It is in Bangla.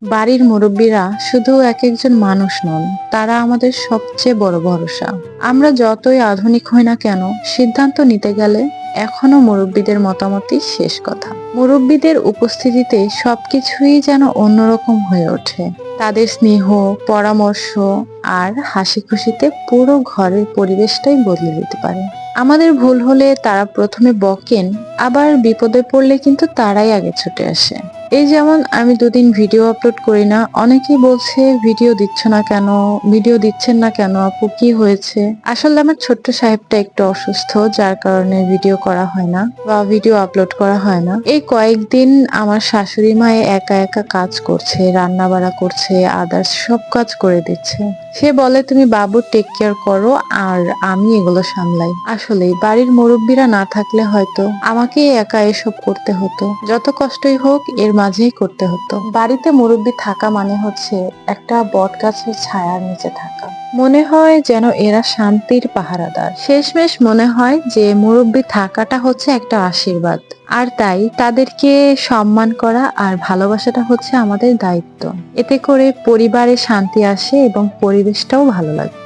বাড়ির মুরব্বীরা শুধু এক একজন মানুষ নন, তারা আমাদের সবচেয়ে বড় ভরসা। আমরা যতই আধুনিক হই না কেন, সিদ্ধান্ত নিতে গেলে এখনো মুরব্বীদের মতামতই শেষ কথা। মুরব্বীদের উপস্থিতিতে সবকিছুই যেন অন্যরকম হয়ে ওঠে। তাদের স্নেহ, পরামর্শ আর হাসি খুশিতে পুরো ঘরের পরিবেশটাই বদলে দিতে পারে। আমাদের ভুল হলে তারা প্রথমে বকেন, আবার বিপদে পড়লে কিন্তু তারাই আগে ছুটে আসে। এই যেমন আমি দুদিন ভিডিও আপলোড করি না, অনেকেই বলছে ভিডিও দিচ্ছ না কেন, ভিডিও দিচ্ছেন না কেন আপু, কি হয়েছে? আসলে আমার ছোট্ট সাহেবটা একটু অসুস্থ, যার কারণে ভিডিও করা হয় না বা ভিডিও আপলোড করা হয় না। এই কয়েকদিন আমার শাশুড়ি মা একা একা কাজ করছে, রান্না বাড়া করছে, আদার্স সব কাজ করে দিচ্ছে। সে বলে তুমি বাবু টেক কেয়ার করো আর আমি এগুলো সামলাই। আসলে বাড়ির মুরব্বীরা না থাকলে হয়তো আমাকেই একা এসব করতে হতো। যত কষ্টই হোক এর মাঝেই করতে হতো। বাড়িতে মুরব্বী থাকা মানে হচ্ছে একটা বট গাছের ছায়ার নিচে থাকা। মনে হয় যেন এরা শান্তির পাহারাদার। শেষমেশ মনে হয় যে মুরব্বী থাকাটা হচ্ছে একটা আশীর্বাদ। আর তাই তাদেরকে সম্মান করা আর ভালোবাসাটা হচ্ছে আমাদের দায়িত্ব। এতে করে পরিবারে শান্তি আসে এবং পরিবেশটাও ভালো লাগে।